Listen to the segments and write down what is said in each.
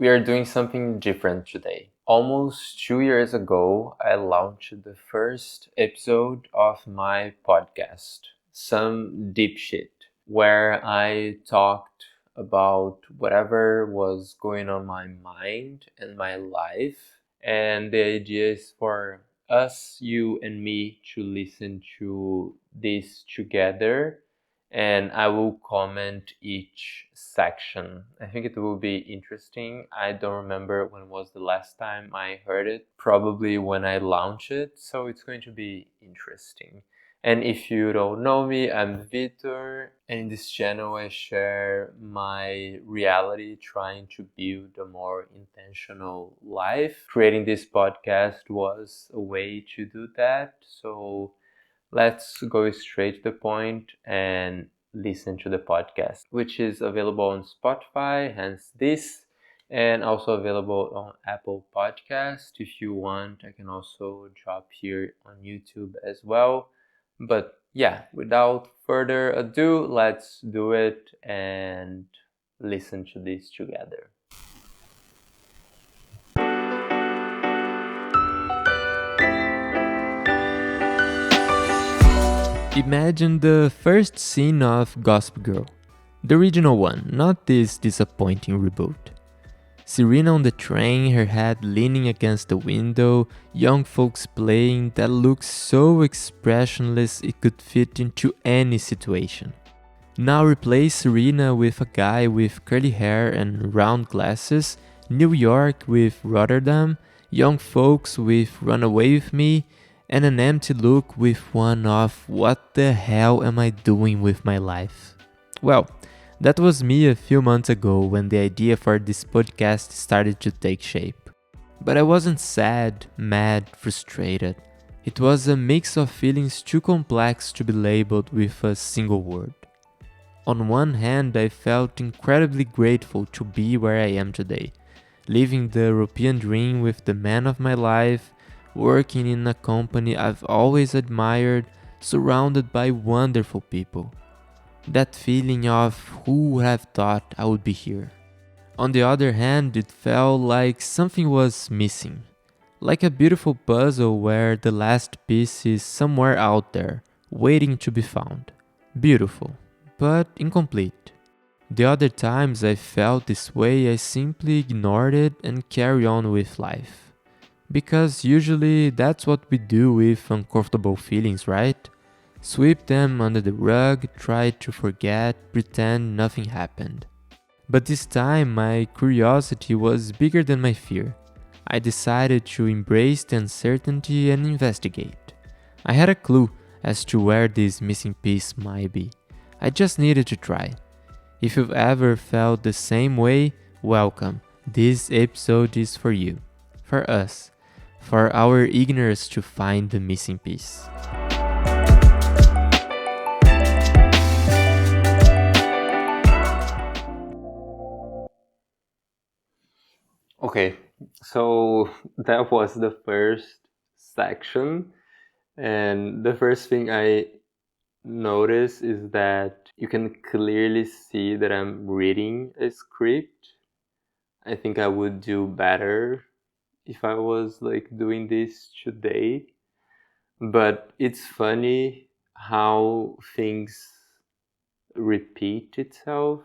We are doing something different today. Almost 2 years ago, I launched the first episode of my podcast, Some Deep Shit, where I talked about whatever was going on my mind and my life. And the idea is for us, you and me, to listen to this together, and I will comment each section. I think it will be interesting. I don't remember when was the last time I heard it. Probably when I launched it, so it's going to be interesting. And if you don't know me, I'm Vitor, and in this channel I share my reality trying to build a more intentional life. Creating this podcast was a way to do that, so let's go straight to the point and listen to the podcast, which is available on Spotify, hence this, and also available on Apple Podcast. If you want, I can also drop here on YouTube as well. But yeah, without further ado, let's do it and listen to this together. Imagine the first scene of Gossip Girl. The original one, not this disappointing reboot. Serena on the train, her head leaning against the window, young folks playing that looks so expressionless it could fit into any situation. Now replace Serena with a guy with curly hair and round glasses, New York with Rotterdam, young folks with Run Away With Me, and an empty look with one of what the hell am I doing with my life? Well, that was me a few months ago when the idea for this podcast started to take shape. But I wasn't sad, mad, frustrated. It was a mix of feelings too complex to be labeled with a single word. On one hand, I felt incredibly grateful to be where I am today, living the European dream with the man of my life, working in a company I've always admired, surrounded by wonderful people. That feeling of who would have thought I would be here. On the other hand, it felt like something was missing. Like a beautiful puzzle where the last piece is somewhere out there, waiting to be found. Beautiful, but incomplete. The other times I felt this way, I simply ignored it and carry on with life. Because usually that's what we do with uncomfortable feelings, right? Sweep them under the rug, try to forget, pretend nothing happened. But this time my curiosity was bigger than my fear. I decided to embrace the uncertainty and investigate. I had a clue as to where this missing piece might be. I just needed to try. If you've ever felt the same way, welcome. This episode is for you, for us, for our ignorance to find the missing piece. Okay, so that was the first section, and the first thing I notice is that you can clearly see that I'm reading a script. I think I would do better if I was like doing this today. But it's funny how things repeat itself.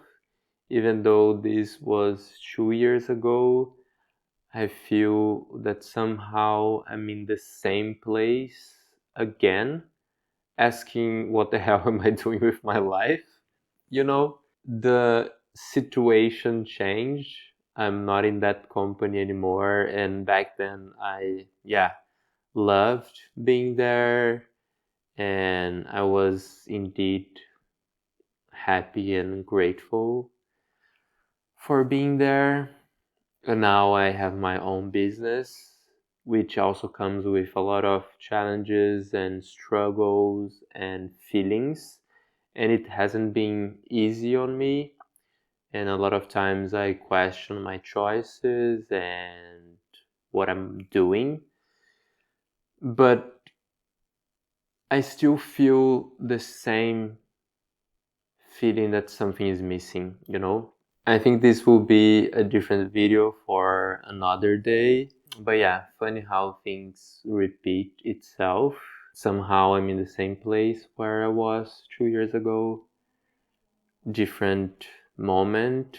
Even though this was 2 years ago, I feel that somehow I'm in the same place again, asking what the hell am I doing with my life? You know, the situation changed. I'm not in that company anymore, and back then I loved being there, and I was indeed happy and grateful for being there. And now I have my own business, which also comes with a lot of challenges and struggles and feelings. And it hasn't been easy on me. And a lot of times I question my choices and what I'm doing. But I still feel the same feeling that something is missing, you know? I think this will be a different video for another day. But yeah, funny how things repeat itself. Somehow I'm in the same place where I was 2 years ago. Different moment,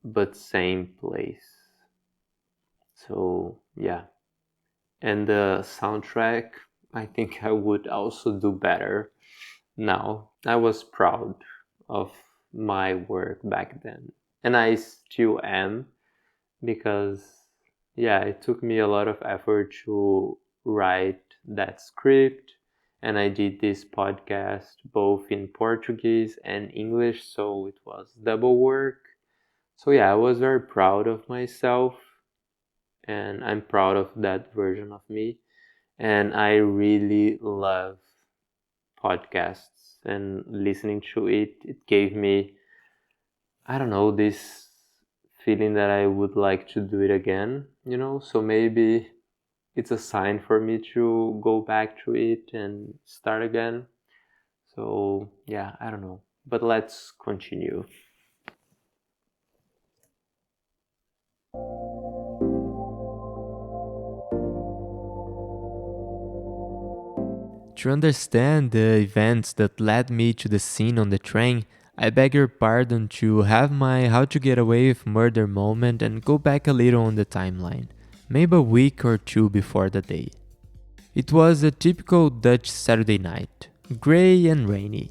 but same place. So yeah. And the soundtrack, I think I would also do better now. I was proud of my work back then. And I still am because, yeah, it took me a lot of effort to write that script. And I did this podcast both in Portuguese and English, so it was double work. So, yeah, I was very proud of myself, and I'm proud of that version of me. And I really love podcasts, and listening to it, it gave me, I don't know, this feeling that I would like to do it again, you know? So maybe it's a sign for me to go back to it and start again. So, yeah, I don't know. But let's continue. To understand the events that led me to the scene on the train, I beg your pardon to have my how to get away with murder moment and go back a little on the timeline, maybe a week or two before the day. It was a typical Dutch Saturday night, grey and rainy.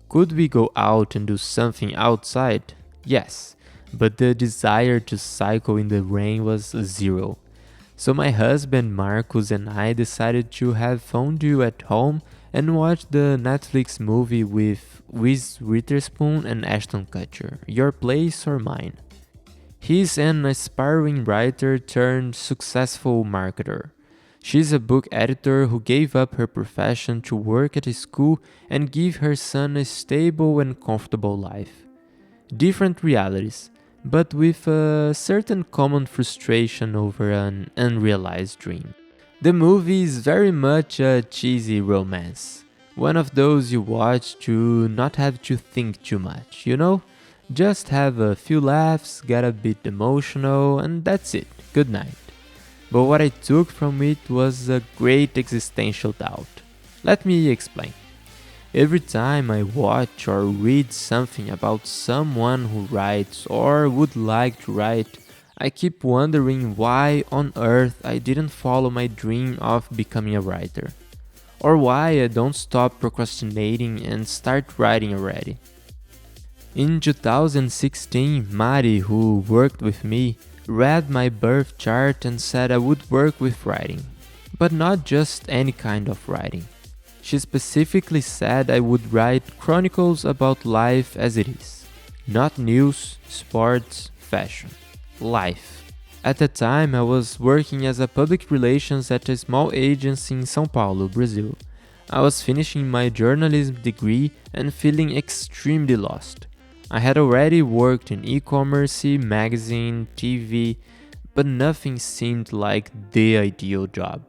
Could we go out and do something outside? Yes, but the desire to cycle in the rain was zero. So my husband Marcus and I decided to have fondue at home and watch the Netflix movie with Reese Witherspoon and Ashton Kutcher, Your Place or Mine. He's an aspiring writer turned successful marketer. She's a book editor who gave up her profession to work at a school and give her son a stable and comfortable life. Different realities, but with a certain common frustration over an unrealized dream. The movie is very much a cheesy romance. One of those you watch to not have to think too much, you know? Just have a few laughs, get a bit emotional, and that's it. Good night. But what I took from it was a great existential doubt. Let me explain. Every time I watch or read something about someone who writes or would like to write, I keep wondering why on earth I didn't follow my dream of becoming a writer. Or why I don't stop procrastinating and start writing already. In 2016, Mari, who worked with me, read my birth chart and said I would work with writing. But not just any kind of writing. She specifically said I would write chronicles about life as it is. Not news, sports, fashion. Life. At the time, I was working as a public relations at a small agency in São Paulo, Brazil. I was finishing my journalism degree and feeling extremely lost. I had already worked in e-commerce, magazine, TV, but nothing seemed like the ideal job.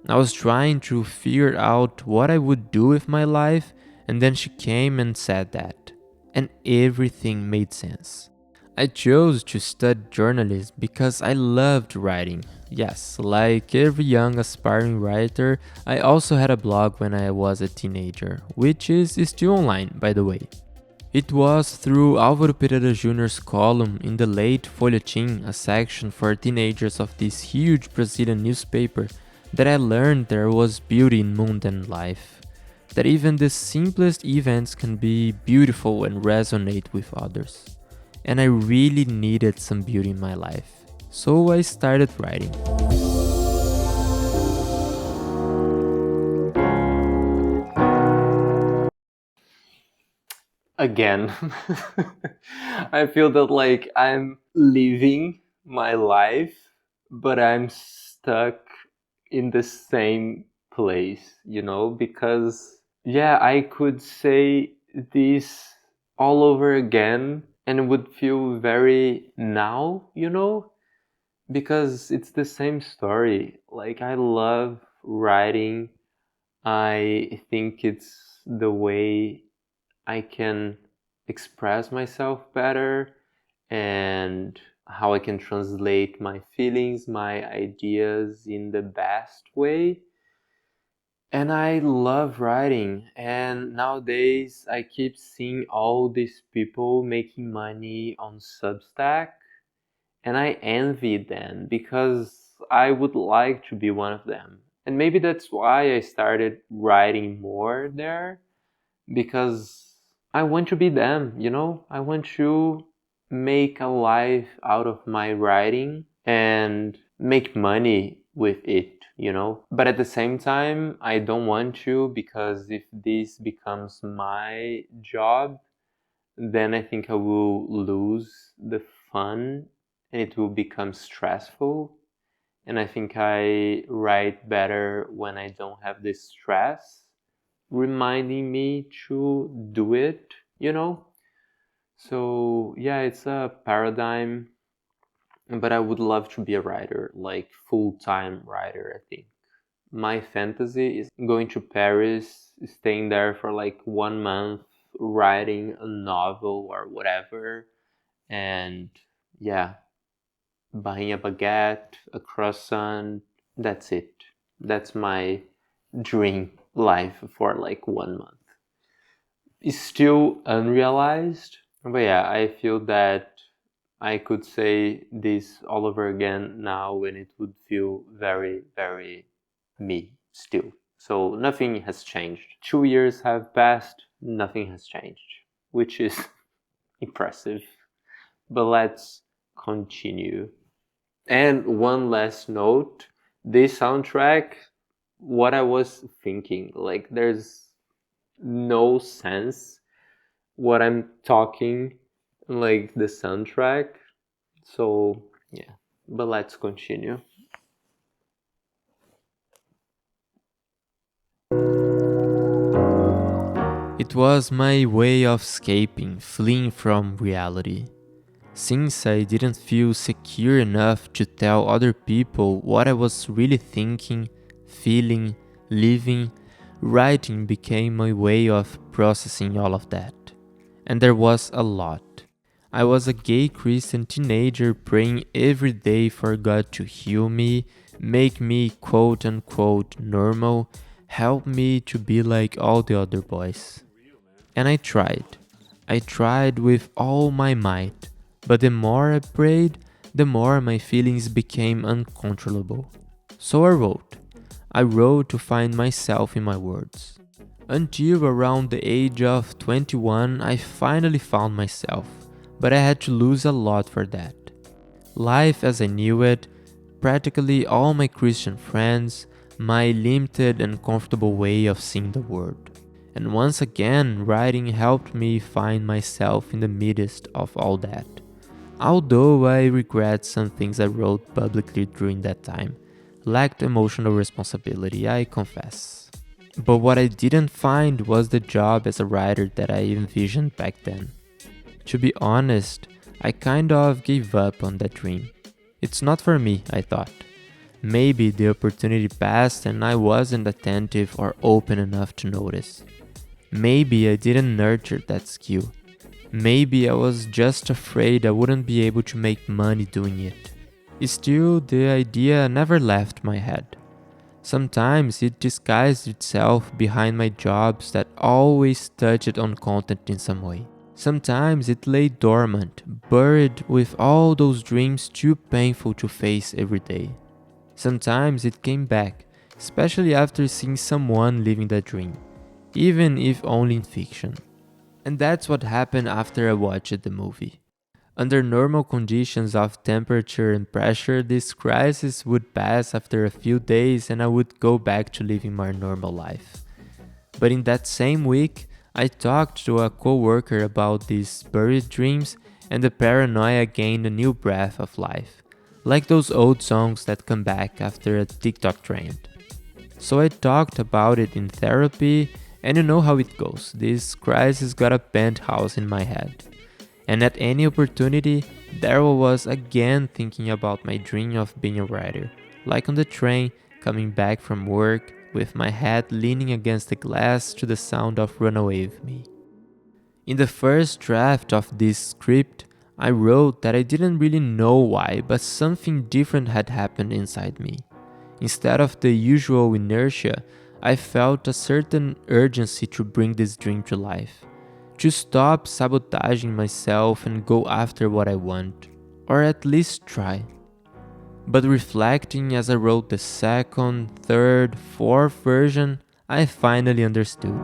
I was trying to figure out what I would do with my life, and then she came and said that. And everything made sense. I chose to study journalism because I loved writing. Yes, like every young aspiring writer, I also had a blog when I was a teenager, which is still online, by the way. It was through Álvaro Pereira Jr.'s column in the late Folhetim, a section for teenagers of this huge Brazilian newspaper, that I learned there was beauty in mundane life. That even the simplest events can be beautiful and resonate with others. And I really needed some beauty in my life. So I started writing. Again, I feel that like I'm living my life, but I'm stuck in the same place, you know, because yeah, I could say this all over again and it would feel very now, you know, because it's the same story. Like, I love writing. I think it's the way I can express myself better, and how I can translate my feelings, my ideas in the best way. And I love writing. And nowadays, I keep seeing all these people making money on Substack, and I envy them because I would like to be one of them. And maybe that's why I started writing more there, because I want to be them, you know? I want to make a life out of my writing and make money with it, you know? But at the same time, I don't want to, because if this becomes my job, then I think I will lose the fun and it will become stressful. And I think I write better when I don't have this stress reminding me to do it, you know? So, yeah, it's a paradigm, but I would love to be a writer, like full-time writer, I think. My fantasy is going to Paris, staying there for like 1 month, writing a novel or whatever, and yeah, buying a baguette, a croissant, that's it. That's my dream life for like 1 month. It's still unrealized, but yeah, I feel that I could say this all over again now and it would feel very, very me still. So nothing has changed. 2 years have passed, nothing has changed, which is impressive. But let's continue. And one last note, this soundtrack, what I was thinking, like there's no sense what I'm talking, like the soundtrack. So yeah, but let's continue. It was my way of escaping, fleeing from reality. Since I didn't feel secure enough to tell other people what I was really thinking, feeling, living, writing became my way of processing all of that. And there was a lot. I was a gay Christian teenager praying every day for God to heal me, make me quote unquote normal, help me to be like all the other boys. And I tried. I tried with all my might, but the more I prayed, the more my feelings became uncontrollable. So I wrote. I wrote to find myself in my words. Until around the age of 21, I finally found myself, but I had to lose a lot for that. Life as I knew it, practically all my Christian friends, my limited and comfortable way of seeing the world. And once again, writing helped me find myself in the midst of all that. Although I regret some things I wrote publicly during that time, lacked emotional responsibility, I confess. But what I didn't find was the job as a writer that I envisioned back then. To be honest, I kind of gave up on that dream. It's not for me, I thought. Maybe the opportunity passed and I wasn't attentive or open enough to notice. Maybe I didn't nurture that skill. Maybe I was just afraid I wouldn't be able to make money doing it. Still, the idea never left my head. Sometimes it disguised itself behind my jobs that always touched on content in some way. Sometimes it lay dormant, buried with all those dreams too painful to face every day. Sometimes it came back, especially after seeing someone living that dream, even if only in fiction. And that's what happened after I watched the movie. Under normal conditions of temperature and pressure, this crisis would pass after a few days and I would go back to living my normal life. But in that same week, I talked to a coworker about these buried dreams and the paranoia gained a new breath of life, like those old songs that come back after a TikTok trend. So I talked about it in therapy, and you know how it goes. This crisis got a penthouse in my head. And at any opportunity, there I was again thinking about my dream of being a writer, like on the train, coming back from work, with my head leaning against the glass to the sound of Run Away With Me. In the first draft of this script, I wrote that I didn't really know why, but something different had happened inside me. Instead of the usual inertia, I felt a certain urgency to bring this dream to life, to stop sabotaging myself and go after what I want, or at least try. But reflecting as I wrote the second, third, fourth version, I finally understood.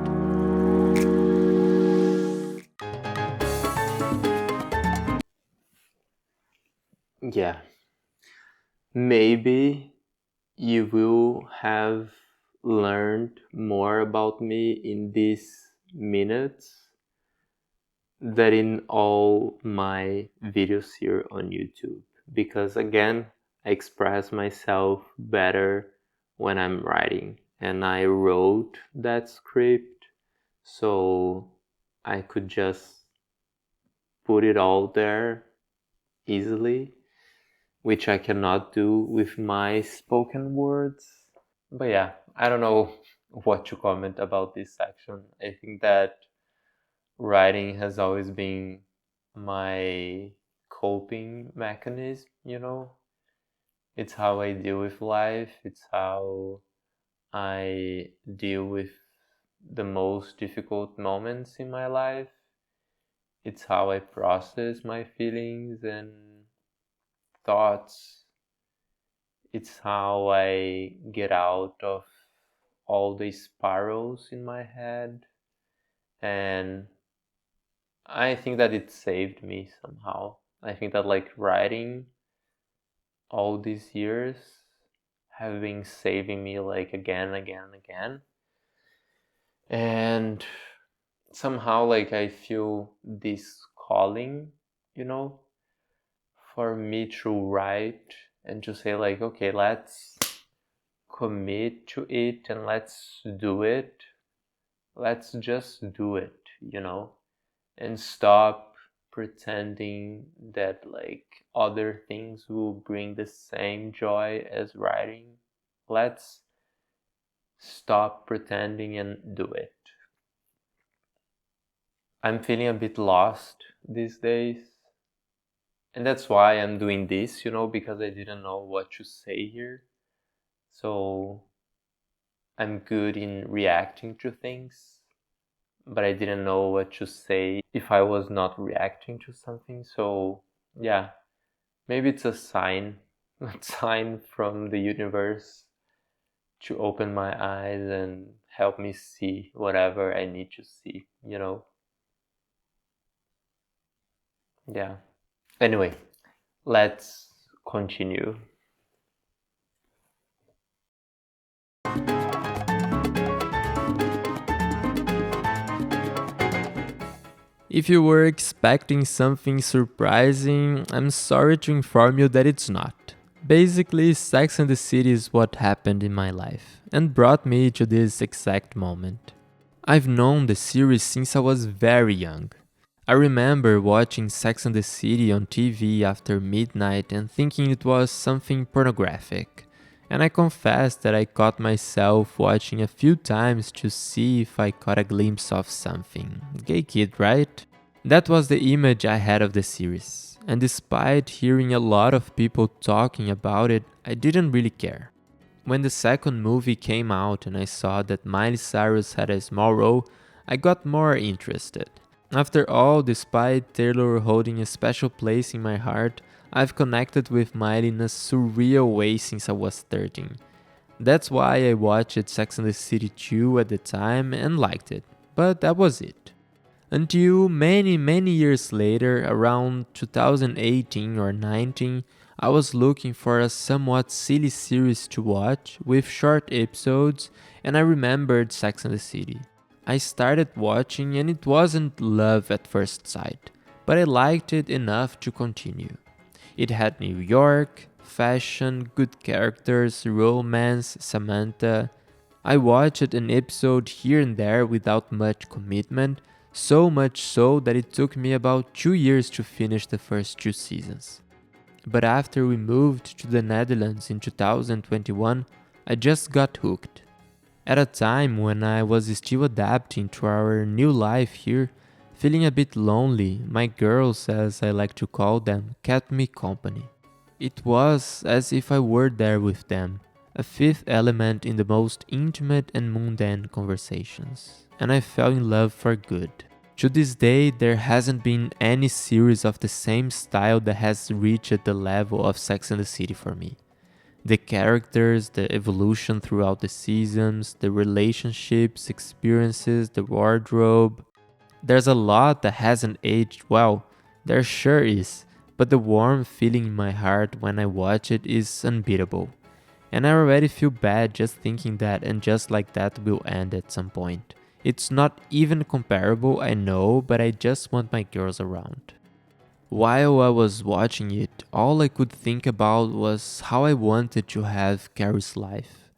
Yeah, maybe you will have learned more about me in these minutes than in all my videos here on YouTube. Because again, I express myself better when I'm writing. And I wrote that script so I could just put it all there easily, which I cannot do with my spoken words. But yeah, I don't know what to comment about this section. I think that writing has always been my coping mechanism, you know? It's how I deal with life, it's how I deal with the most difficult moments in my life. It's how I process my feelings and thoughts. It's how I get out of all the spirals in my head. And I think that it saved me somehow. I think that like writing all these years have been saving me like again, again, again. And somehow like I feel this calling, you know, for me to write and to say like, okay, let's commit to it and let's do it. Let's just do it, you know, and stop pretending that like other things will bring the same joy as writing. Let's stop pretending and do it. I'm feeling a bit lost these days. And that's why I'm doing this, you know, because I didn't know what to say here. So I'm good in reacting to things, but I didn't know what to say if I was not reacting to something. So yeah, maybe it's a sign, a sign from the universe to open my eyes and help me see whatever I need to see, you know? Yeah. Anyway, let's continue. If you were expecting something surprising, I'm sorry to inform you that it's not. Basically, Sex and the City is what happened in my life and brought me to this exact moment. I've known the series since I was very young. I remember watching Sex and the City on TV after midnight and thinking it was something pornographic. And I confess that I caught myself watching a few times to see if I caught a glimpse of something. Gay kid, right? That was the image I had of the series. And despite hearing a lot of people talking about it, I didn't really care. When the second movie came out and I saw that Miley Cyrus had a small role, I got more interested. After all, despite Taylor holding a special place in my heart, I've connected with Miley in a surreal way since I was 13. That's why I watched Sex and the City 2 at the time and liked it. But that was it. Until many years later, around 2018 or 19, I was looking for a somewhat silly series to watch with short episodes, and I remembered Sex and the City. I started watching and it wasn't love at first sight, but I liked it enough to continue. It had New York, fashion, good characters, romance, Samantha. I watched an episode here and there without much commitment, so much so that it took me about 2 years to finish the first 2 seasons. But after we moved to the Netherlands in 2021, I just got hooked. At a time when I was still adapting to our new life here, Feeling a bit lonely, my girls, as I like to call them, kept me company. It was as if I were there with them, a fifth element in the most intimate and mundane conversations, and I fell in love for good. To this day, there hasn't been any series of the same style that has reached the level of Sex and the City for me. The characters, the evolution throughout the seasons, the relationships, experiences, the wardrobe. There's a lot that hasn't aged well, there sure is, but the warm feeling in my heart when I watch it is unbeatable. And I already feel bad just thinking that and just like that will end at some point. It's not even comparable, I know, but I just want my girls around. While I was watching it, all I could think about was how I wanted to have Carrie's life.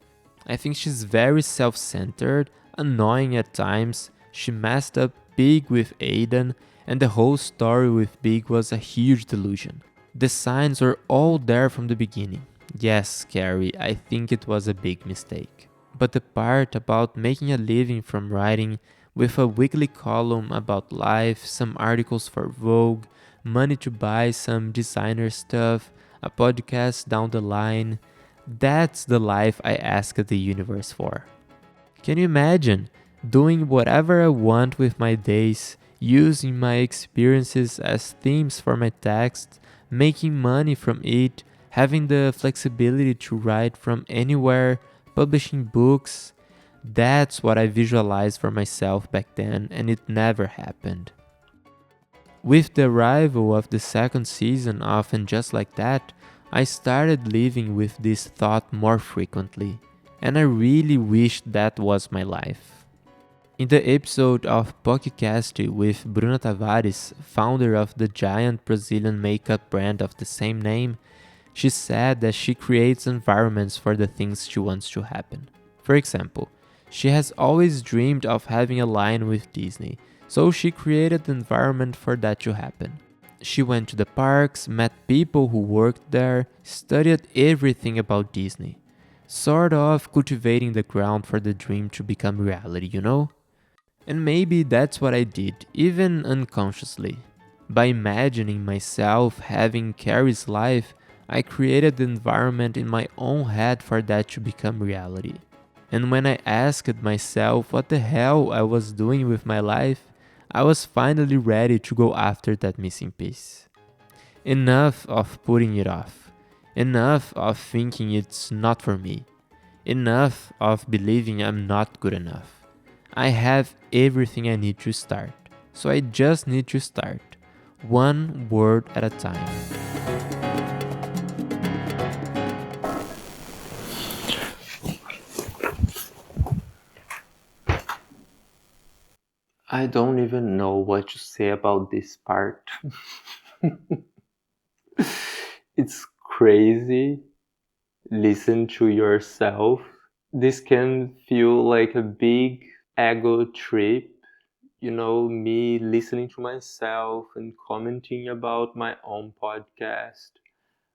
I think she's very self centered, annoying at times. She messed up big with Aiden, and the whole story with Big was a huge delusion. The signs were all there from the beginning. Yes, Carrie, I think it was a big mistake. But the part about making a living from writing, with a weekly column about life, some articles for Vogue, money to buy some designer stuff, a podcast down the line, that's the life I asked the universe for. Can you imagine doing whatever I want with my days, using my experiences as themes for my text, making money from it, having the flexibility to write from anywhere, publishing books? That's what I visualized for myself back then, and it never happened. With the arrival of the second season of And Just Like That, I started living with this thought more frequently, and I really wish that was my life. In the episode of Podcast with Bruna Tavares, founder of the giant Brazilian makeup brand of the same name, she said that she creates environments for the things she wants to happen. For example, she has always dreamed of having a line with Disney, so she created the environment for that to happen. She went to the parks, met people who worked there, studied everything about Disney. Sort of cultivating the ground for the dream to become reality, you know? And maybe that's what I did, even unconsciously. By imagining myself having Carrie's life, I created the environment in my own head for that to become reality. And when I asked myself what the hell I was doing with my life, I was finally ready to go after that missing piece. Enough of putting it off. Enough of thinking it's not for me. Enough of believing I'm not good enough. I have everything I need to start, so I just need to start, one word at a time. I don't even know what to say about this part. It's crazy. Listen to yourself. This can feel like a big ego trip, me listening to myself and commenting about my own podcast.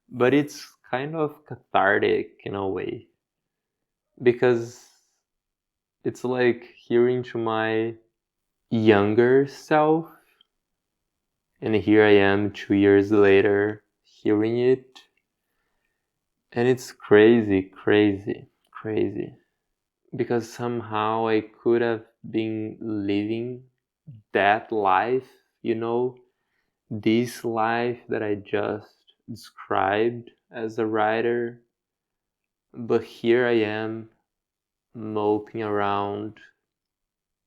But it's kind of cathartic in a way because it's like hearing to my younger self, and here I am 2 years later hearing it, and it's crazy, crazy, crazy. Because somehow I could have been living that life, this life that I just described as a writer. But here I am moping around,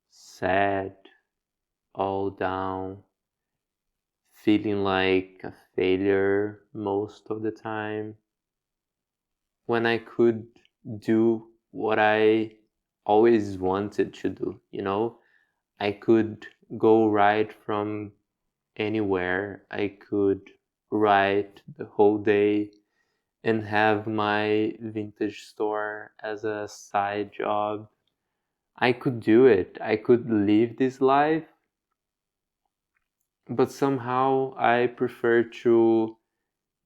sad, all down, feeling like a failure most of the time, when I could do what I always wanted to do. I could go right from anywhere. I could write the whole day and have my vintage store as a side job. I could do it. I could live this life, but somehow I prefer to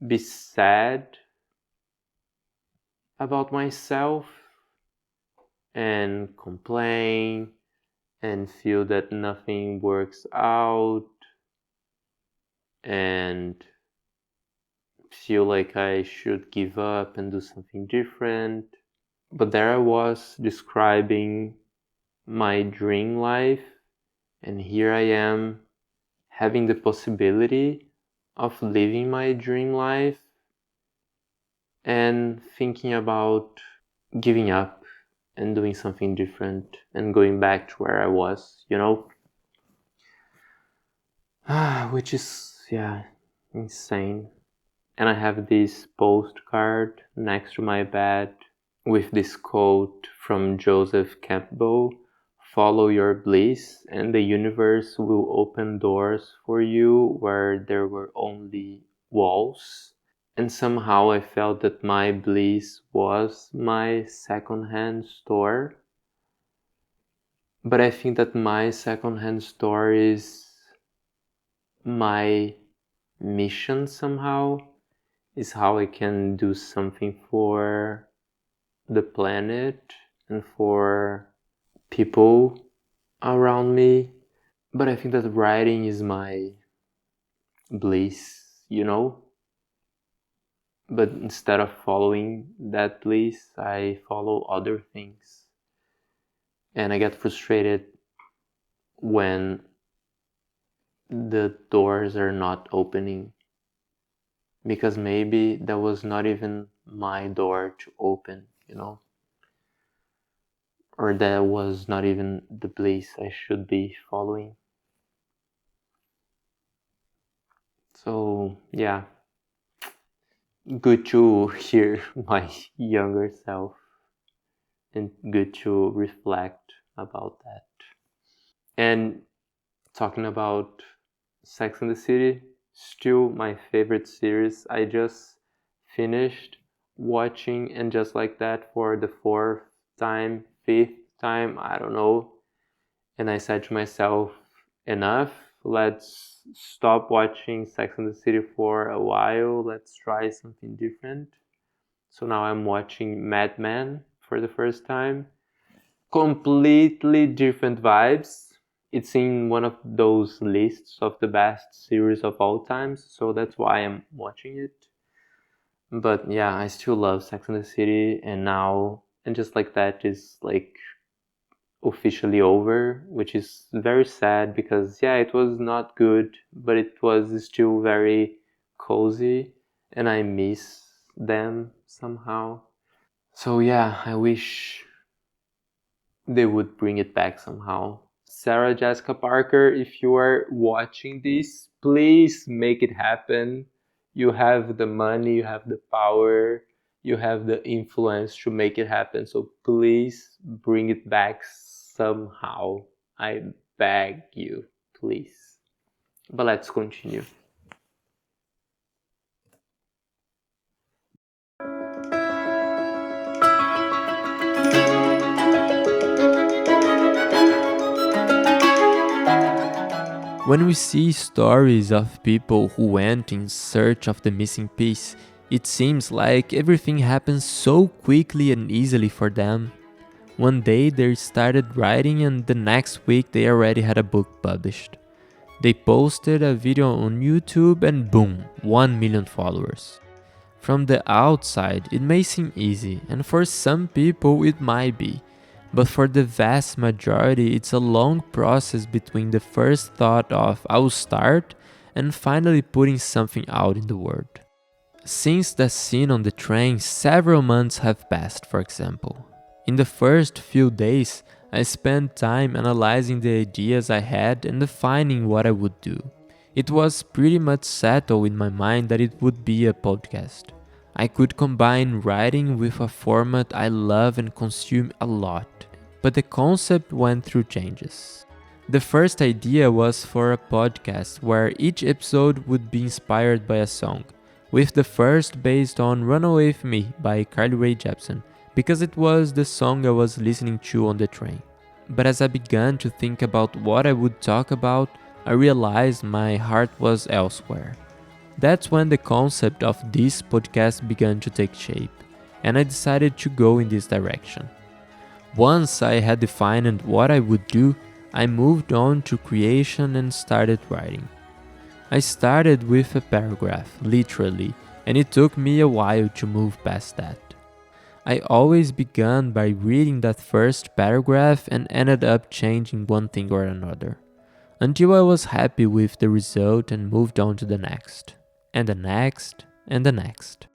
be sad about myself and complain and feel that nothing works out and feel like I should give up and do something different. But there I was describing my dream life, and here I am having the possibility of living my dream life and thinking about giving up and doing something different and going back to where I was, which is, yeah, insane. And I have this postcard next to my bed with this quote from Joseph Campbell: follow your bliss, and the universe will open doors for you where there were only walls. And somehow I felt that my bliss was my secondhand store. But I think that my secondhand store is my mission somehow, is how I can do something for the planet and for people around me. But I think that writing is my bliss. But instead of following that bliss, I follow other things. And I get frustrated when the doors are not opening, because maybe that was not even my door to open, or that was not even the bliss I should be following. So, yeah, good to hear my younger self and good to reflect about that. And talking about Sex and the City, still my favorite series. I just finished watching, and just like that, for the fourth time, fifth time, I don't know. And I said to myself, enough, let's stop watching Sex and the City for a while, let's try something different. So now I'm watching Mad Men for the first time. Completely different vibes. It's in one of those lists of the best series of all times, so that's why I'm watching it. But yeah, I still love Sex and the City, and just like that is like officially over, which is very sad because yeah, it was not good, but it was still very cozy, and I miss them somehow. So yeah, I wish they would bring it back somehow. Sarah Jessica Parker, if you are watching this, please make it happen. You have the money, you have the power, you have the influence to make it happen. So please bring it back somehow. I beg you, please. But let's continue. When we see stories of people who went in search of the missing piece, it seems like everything happens so quickly and easily for them. One day they started writing, and the next week they already had a book published. They posted a video on YouTube and boom, 1 million followers. From the outside, it may seem easy, and for some people it might be. But for the vast majority, it's a long process between the first thought of I'll start and finally putting something out in the world. Since that scene on the train, several months have passed, for example. In the first few days, I spent time analyzing the ideas I had and defining what I would do. It was pretty much settled in my mind that it would be a podcast. I could combine writing with a format I love and consume a lot, but the concept went through changes. The first idea was for a podcast where each episode would be inspired by a song, with the first based on Run Away With Me by Carrie Bradshaw, because it was the song I was listening to on the train. But as I began to think about what I would talk about, I realized my heart was elsewhere. That's when the concept of this podcast began to take shape, and I decided to go in this direction. Once I had defined what I would do, I moved on to creation and started writing. I started with a paragraph, literally, and it took me a while to move past that. I always began by reading that first paragraph and ended up changing one thing or another, until I was happy with the result and moved on to the next, and the next, and the next.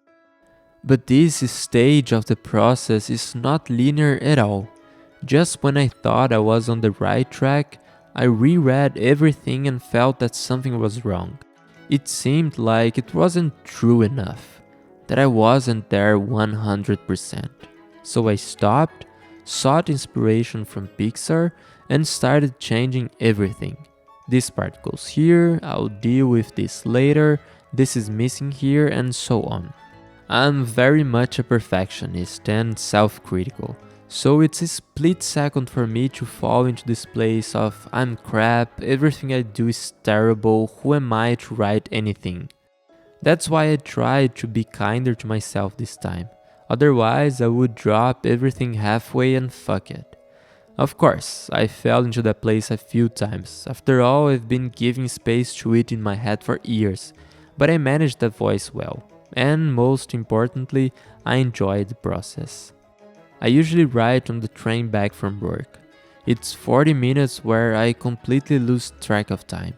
But this stage of the process is not linear at all. Just when I thought I was on the right track, I reread everything and felt that something was wrong. It seemed like it wasn't true enough, that I wasn't there 100%. So I stopped, sought inspiration from Pixar, and started changing everything. This part goes here, I'll deal with this later, this is missing here, and so on. I'm very much a perfectionist and self critical, so it's a split second for me to fall into this place of I'm crap, everything I do is terrible, who am I to write anything? That's why I tried to be kinder to myself this time. Otherwise, I would drop everything halfway and fuck it. Of course, I fell into that place a few times. After all, I've been giving space to it in my head for years, but I managed that voice well. And most importantly, I enjoyed the process. I usually write on the train back from work. It's 40 minutes where I completely lose track of time,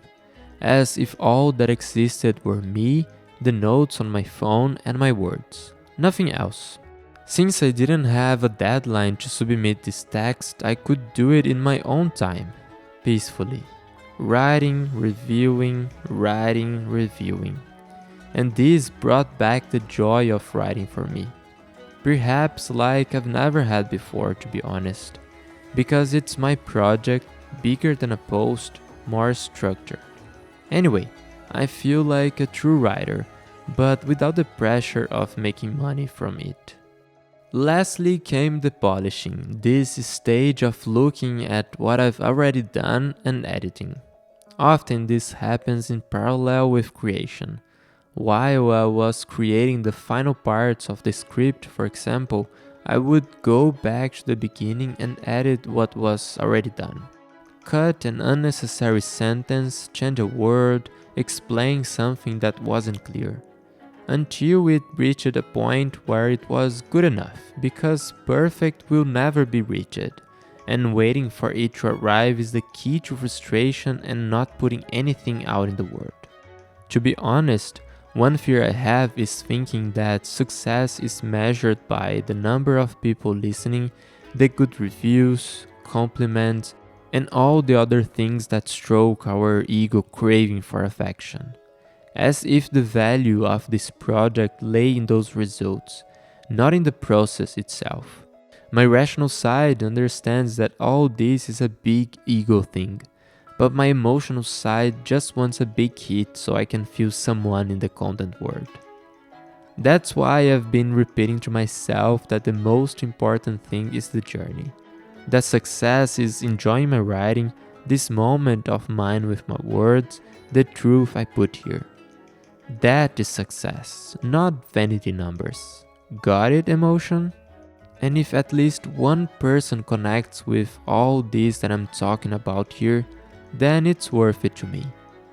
as if all that existed were me, the notes on my phone, and my words. Nothing else. Since I didn't have a deadline to submit this text, I could do it in my own time, peacefully. Writing, reviewing. And this brought back the joy of writing for me. Perhaps like I've never had before, to be honest, because it's my project, bigger than a post, more structured. Anyway, I feel like a true writer, but without the pressure of making money from it. Lastly came the polishing, this stage of looking at what I've already done and editing. Often this happens in parallel with creation. While I was creating the final parts of the script, for example, I would go back to the beginning and edit what was already done. Cut an unnecessary sentence, change a word, explain something that wasn't clear, until it reached a point where it was good enough, because perfect will never be reached, and waiting for it to arrive is the key to frustration and not putting anything out in the world. To be honest, one fear I have is thinking that success is measured by the number of people listening, the good reviews, compliments, and all the other things that stroke our ego craving for affection. As if the value of this project lay in those results, not in the process itself. My rational side understands that all this is a big ego thing, but my emotional side just wants a big hit so I can feel someone in the content world. That's why I've been repeating to myself that the most important thing is the journey. That success is enjoying my writing, this moment of mine with my words, the truth I put here. That is success, not vanity numbers. Got it, emotion? And if at least one person connects with all this that I'm talking about here, then it's worth it to me.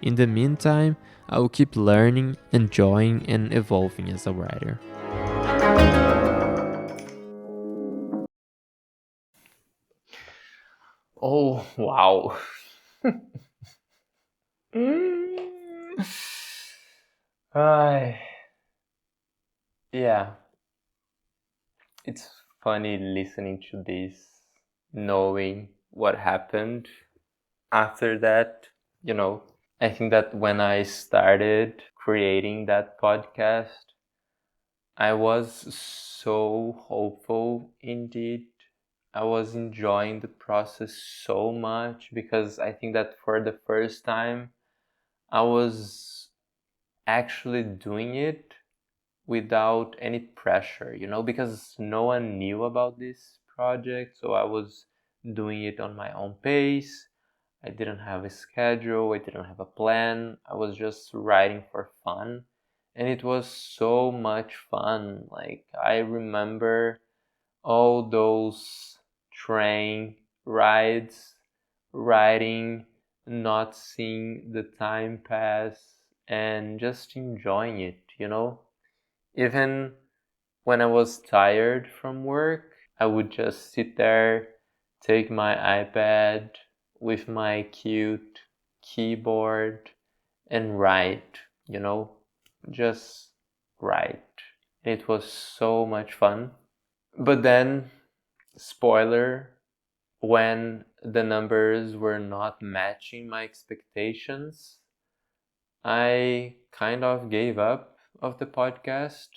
In the meantime, I will keep learning, enjoying, and evolving as a writer. Oh, wow. Mm. Ay, yeah, it's funny listening to this, knowing what happened after that. You know, I think that when I started creating that podcast, I was so hopeful indeed. I was enjoying the process so much because I think that for the first time, I was actually doing it without any pressure, because no one knew about this project. So I was doing it on my own pace. I didn't have a schedule, I didn't have a plan. I was just writing for fun. And it was so much fun. Like, I remember all those train rides writing, not seeing the time pass, and just enjoying it. Even when I was tired from work, I would just sit there, take my iPad with my cute keyboard and write, you know, just write. It was so much fun. But then, spoiler, when the numbers were not matching my expectations, I kind of gave up of the podcast,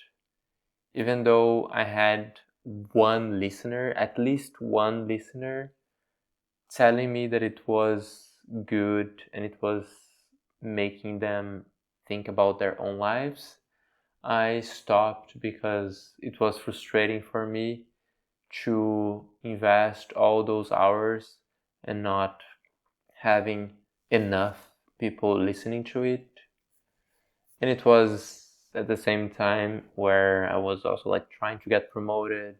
even though I had one listener, at least one listener, telling me that it was good and it was making them think about their own lives. I stopped because it was frustrating for me to invest all those hours and not having enough people listening to it. And it was at the same time where I was also like trying to get promoted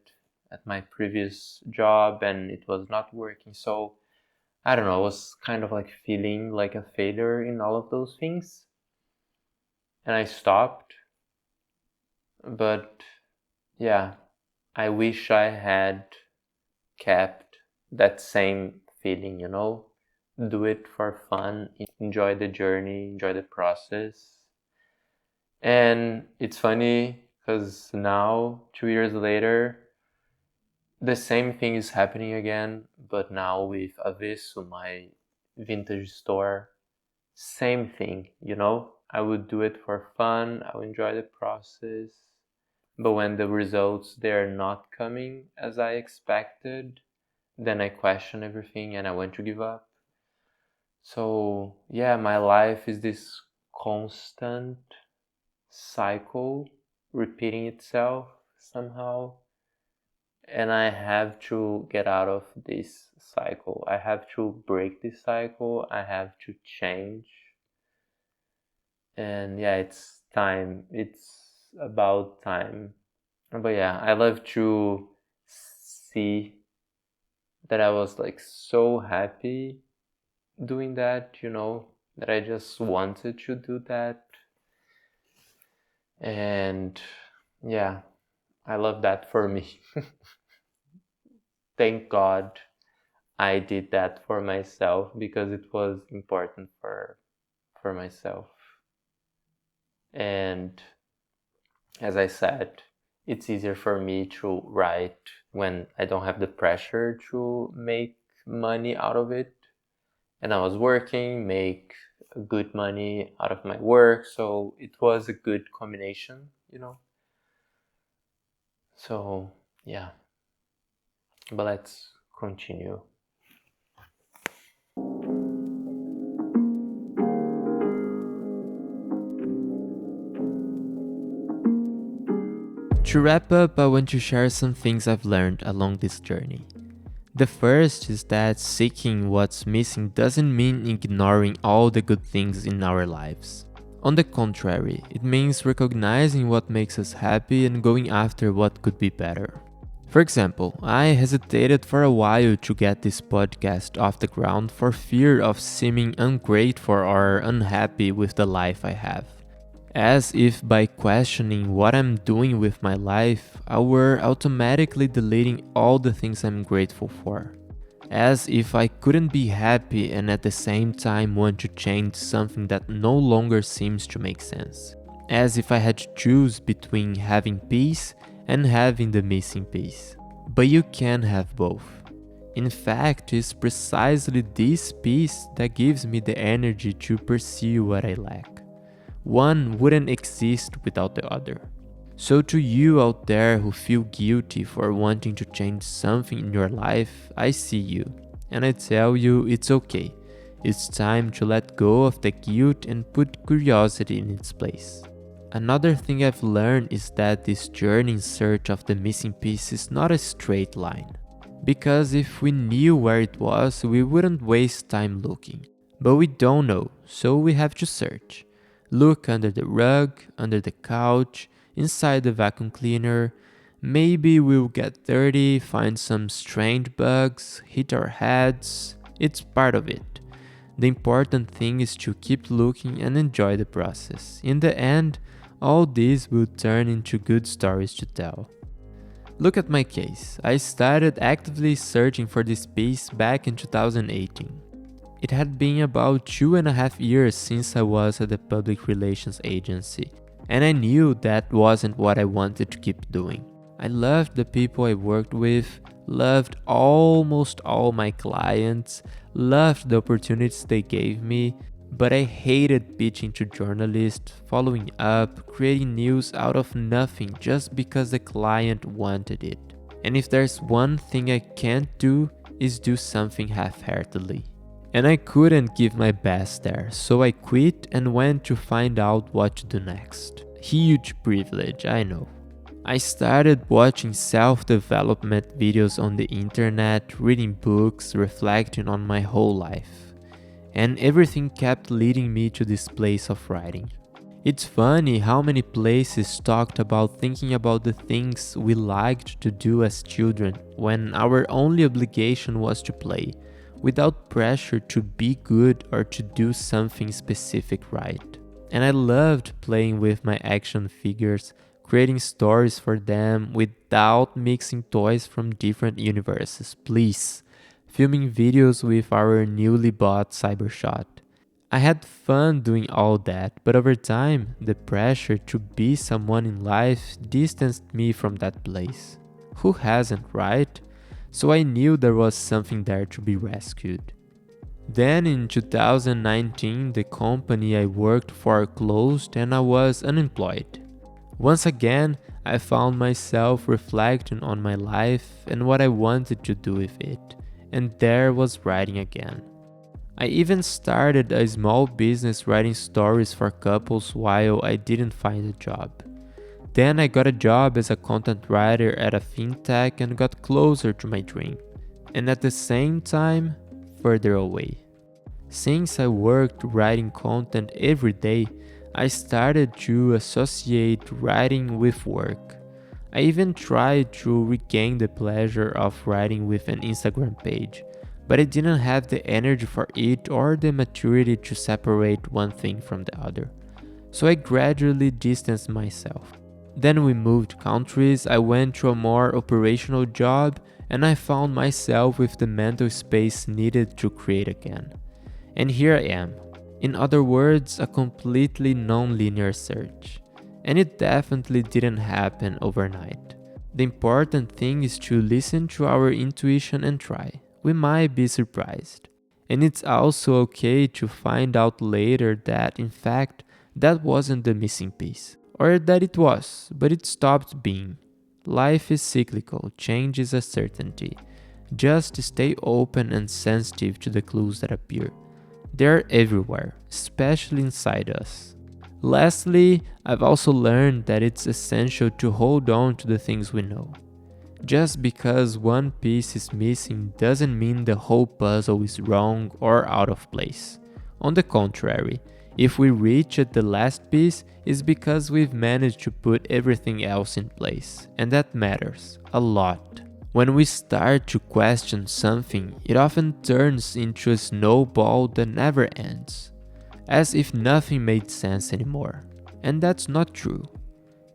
at my previous job and it was not working. So I don't know, I was kind of like feeling like a failure in all of those things. And I stopped. But yeah, I wish I had kept that same feeling. Do it for fun, enjoy the journey, enjoy the process. And it's funny because now, 2 years later, the same thing is happening again, but now with Avesso, my vintage store. Same thing. I would do it for fun, I would enjoy the process. But when the results they're not coming as I expected, then I question everything and I want to give up. So yeah, my life is this constant cycle repeating itself somehow. And I have to get out of this cycle. I have to break this cycle. I have to change. And yeah, it's time. It's about time. But yeah, I love to see that I was like so happy doing that, that I just wanted to do that. And yeah, I love that for me. Thank God I did that for myself because it was important for myself. And as I said, it's easier for me to write when I don't have the pressure to make money out of it. And I was working, make good money out of my work, so it was a good combination. So yeah, but let's continue. To wrap up, I want to share some things I've learned along this journey. The first is that seeking what's missing doesn't mean ignoring all the good things in our lives. On the contrary, it means recognizing what makes us happy and going after what could be better. For example, I hesitated for a while to get this podcast off the ground for fear of seeming ungrateful or unhappy with the life I have. As if by questioning what I'm doing with my life, I were automatically deleting all the things I'm grateful for. As if I couldn't be happy and at the same time want to change something that no longer seems to make sense. As if I had to choose between having peace and having the missing piece. But you can have both. In fact, it's precisely this peace that gives me the energy to pursue what I lack. One wouldn't exist without the other. So to you out there who feel guilty for wanting to change something in your life, I see you. And I tell you it's okay. It's time to let go of the guilt and put curiosity in its place. Another thing I've learned is that this journey in search of the missing piece is not a straight line. Because if we knew where it was, we wouldn't waste time looking. But we don't know, so we have to search. Look under the rug, under the couch, inside the vacuum cleaner. Maybe we'll get dirty, find some strange bugs, hit our heads. It's part of it. The important thing is to keep looking and enjoy the process. In the end, all this will turn into good stories to tell. Look at my case. I started actively searching for this piece back in 2018. It had been about 2.5 years since I was at the public relations agency, and I knew that wasn't what I wanted to keep doing. I loved the people I worked with, loved almost all my clients, loved the opportunities they gave me, but I hated pitching to journalists, following up, creating news out of nothing just because the client wanted it. And if there's one thing I can't do, is do something half-heartedly. And I couldn't give my best there, so I quit and went to find out what to do next. Huge privilege, I know. I started watching self-development videos on the internet, reading books, reflecting on my whole life. And everything kept leading me to this place of writing. It's funny how many places talked about thinking about the things we liked to do as children when our only obligation was to play, without pressure to be good or to do something specific right. And I loved playing with my action figures, creating stories for them without mixing toys from different universes, please. Filming videos with our newly bought Cybershot. I had fun doing all that, but over time, the pressure to be someone in life distanced me from that place. Who hasn't, right? So I knew there was something there to be rescued. Then in 2019, the company I worked for closed and I was unemployed. Once again, I found myself reflecting on my life and what I wanted to do with it, and there was writing again. I even started a small business writing stories for couples while I didn't find a job. Then I got a job as a content writer at a fintech and got closer to my dream, and at the same time, further away. Since I worked writing content every day, I started to associate writing with work. I even tried to regain the pleasure of writing with an Instagram page, but I didn't have the energy for it or the maturity to separate one thing from the other. So I gradually distanced myself. Then we moved countries, I went to a more operational job, and I found myself with the mental space needed to create again. And here I am. In other words, a completely non-linear search. And it definitely didn't happen overnight. The important thing is to listen to our intuition and try. We might be surprised. And it's also okay to find out later that, in fact, that wasn't the missing piece. Or that it was, but it stopped being. Life is cyclical, change is a certainty. Just stay open and sensitive to the clues that appear. They're everywhere, especially inside us. Lastly, I've also learned that it's essential to hold on to the things we know. Just because one piece is missing doesn't mean the whole puzzle is wrong or out of place. On the contrary, if we reach at the last piece, it's because we've managed to put everything else in place, and that matters a lot. When we start to question something, it often turns into a snowball that never ends, as if nothing made sense anymore. And that's not true.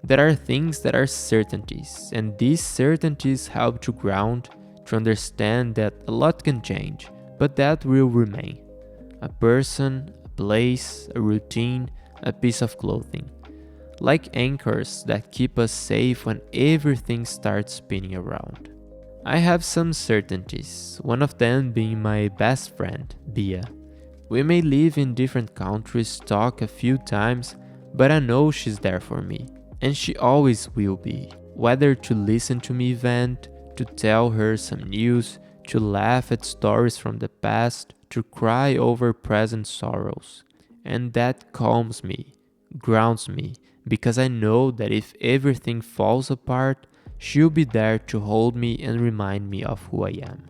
There are things that are certainties, and these certainties help to ground, to understand that a lot can change, but that will remain. A person, a place, a routine, a piece of clothing. Like anchors that keep us safe when everything starts spinning around. I have some certainties, one of them being my best friend, Bia. We may live in different countries, talk a few times, but I know she's there for me. And she always will be. Whether to listen to me vent, to tell her some news, to laugh at stories from the past, to cry over present sorrows. And that calms me, grounds me, because I know that if everything falls apart, she'll be there to hold me and remind me of who I am.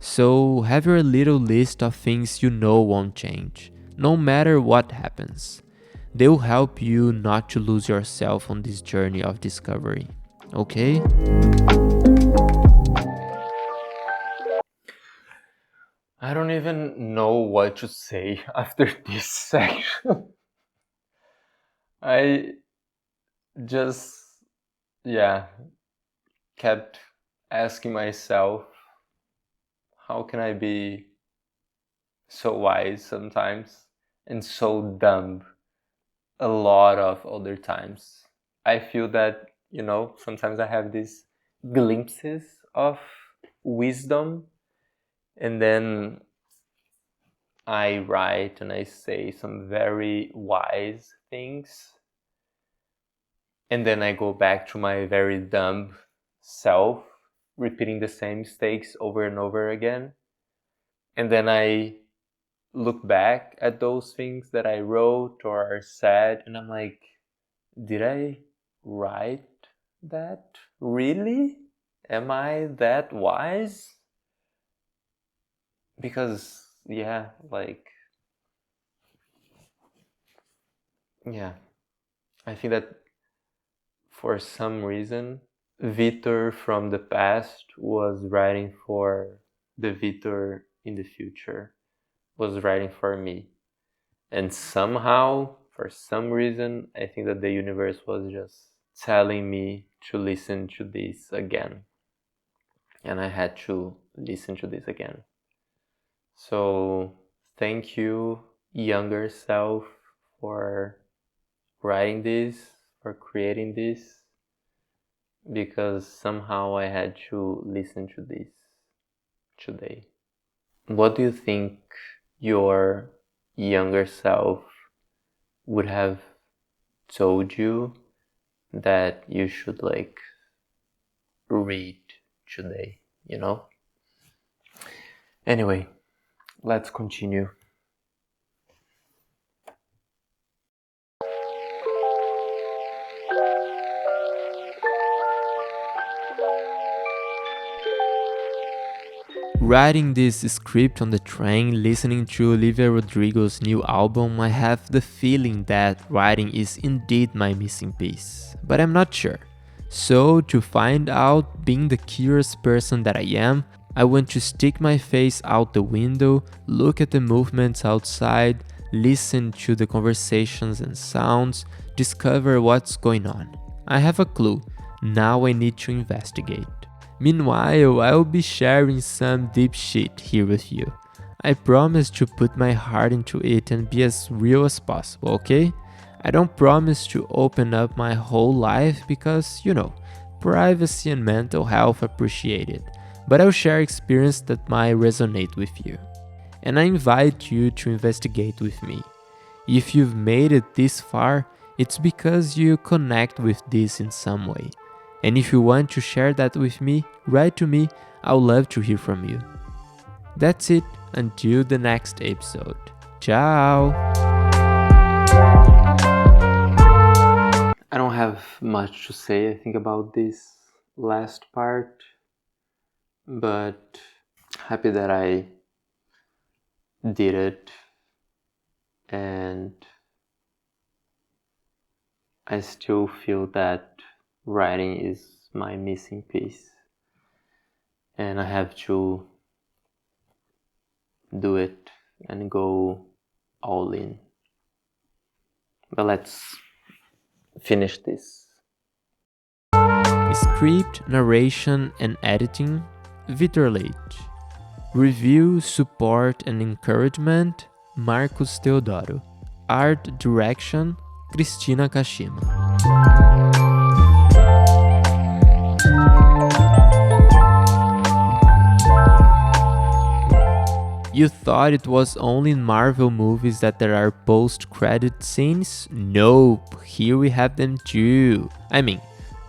So have your little list of things you know won't change, no matter what happens. They'll help you not to lose yourself on this journey of discovery. Okay? I don't even know what to say after this section. I just, yeah, kept asking myself, how can I be so wise sometimes and so dumb a lot of other times? I feel that, sometimes I have these glimpses of wisdom, and then I write and I say some very wise things, and then I go back to my very dumb self, repeating the same mistakes over and over again. And then I look back at those things that I wrote or said, and I'm like, did I write that? Really? Am I that wise? Because, yeah, I think that for some reason, Victor from the past was writing for the Victor in the future, was writing for me. And somehow, for some reason, I think that the universe was just telling me to listen to this again. And I had to listen to this again. So, thank you, younger self, for writing this, for creating this, because somehow I had to listen to this today. What do you think your younger self would have told you that you should read today, Anyway, let's continue. Writing this script on the train, listening to Olivia Rodrigo's new album, I have the feeling that writing is indeed my missing piece, but I'm not sure. So, to find out, being the curious person that I am, I want to stick my face out the window, look at the movements outside, listen to the conversations and sounds, discover what's going on. I have a clue. Now I need to investigate. Meanwhile, I'll be sharing some deep shit here with you. I promise to put my heart into it and be as real as possible, okay? I don't promise to open up my whole life because, privacy and mental health appreciate it, but I'll share experience that might resonate with you. And I invite you to investigate with me. If you've made it this far, it's because you connect with this in some way. And if you want to share that with me, write to me, I'd love to hear from you. That's it, until the next episode. Ciao! I don't have much to say, I think, about this last part, but happy that I did it, and I still feel that writing is my missing piece, and I have to do it and go all in. But let's finish this. Script, narration, and editing, Vitor Leite. Review, support, and encouragement, Marcos Teodoro. Art direction, Cristina Kashima. You thought it was only in Marvel movies that there are post-credit scenes? Nope, here we have them too. I mean,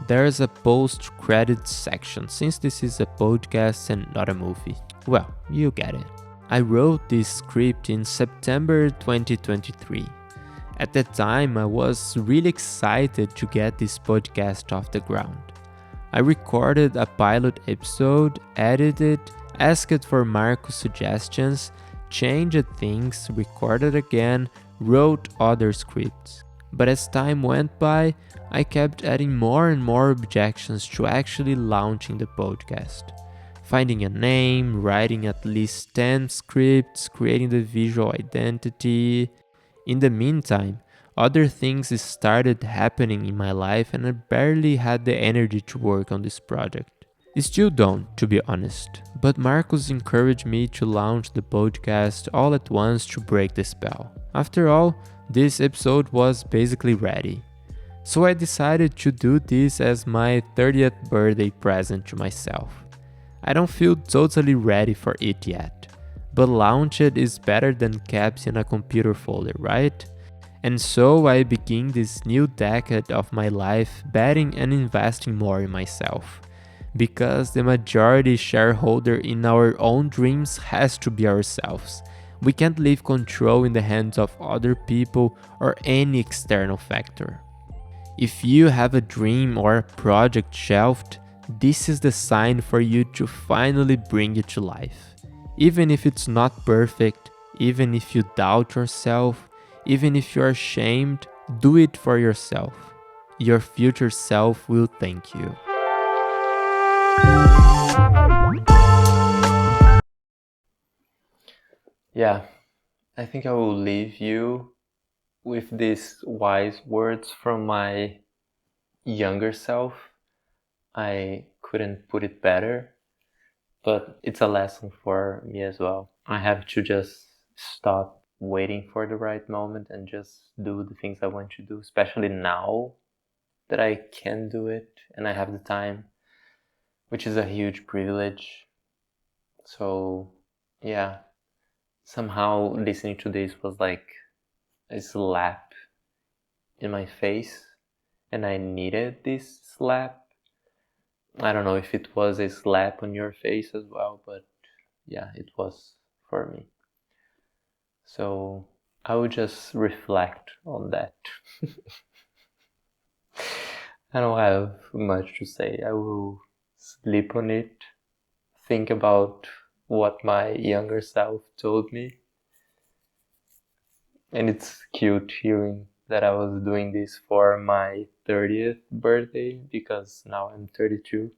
there's a post-credit section since this is a podcast and not a movie. Well, you get it. I wrote this script in September 2023. At that time, I was really excited to get this podcast off the ground. I recorded a pilot episode, edited, asked for Marco's suggestions, changed things, recorded again, wrote other scripts. But as time went by, I kept adding more and more objections to actually launching the podcast. Finding a name, writing at least 10 scripts, creating the visual identity. In the meantime, other things started happening in my life and I barely had the energy to work on this project. Still don't, to be honest, but Marcos encouraged me to launch the podcast all at once to break the spell. After all, this episode was basically ready. So I decided to do this as my 30th birthday present to myself. I don't feel totally ready for it yet, but launch it is better than caps in a computer folder, right? And so I begin this new decade of my life betting and investing more in myself. Because the majority shareholder in our own dreams has to be ourselves. We can't leave control in the hands of other people or any external factor. If you have a dream or a project shelved, this is the sign for you to finally bring it to life. Even if it's not perfect, even if you doubt yourself, even if you're ashamed, do it for yourself. Your future self will thank you. Yeah, I think I will leave you with these wise words from my younger self. I couldn't put it better, but it's a lesson for me as well. I have to just stop waiting for the right moment and just do the things I want to do, especially now that I can do it and I have the time, which is a huge privilege. So, yeah, somehow listening to this was like a slap in my face, and I needed this slap. I don't know if it was a slap on your face as well, but yeah, it was for me. So I will just reflect on that. I don't have much to say. I will sleep on it, think about what my younger self told me. And it's cute hearing that I was doing this for my 30th birthday because now I'm 32.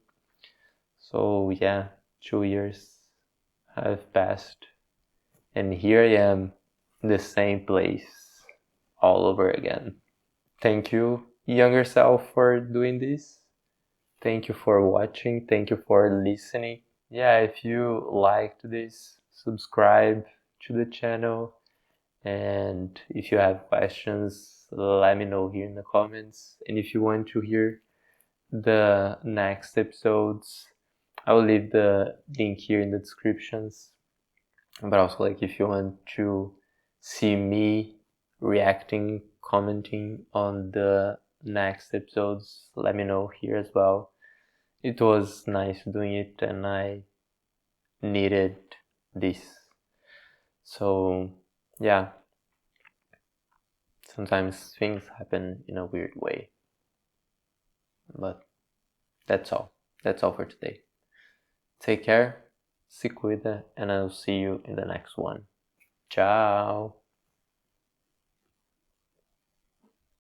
So yeah, 2 years have passed. And here I am in the same place all over again. Thank you, younger self, for doing this. Thank you for watching. Thank you for listening. Yeah, if you liked this, subscribe to the channel. And if you have questions, let me know here in the comments. And if you want to hear the next episodes, I will leave the link here in the descriptions. But also, like, if you want to see me reacting, commenting on the next episodes, let me know here as well. It was nice doing it and I needed this. So yeah, sometimes things happen in a weird way. But that's all. That's all for today. Take care, se cuida, and I'll see you in the next one. Ciao!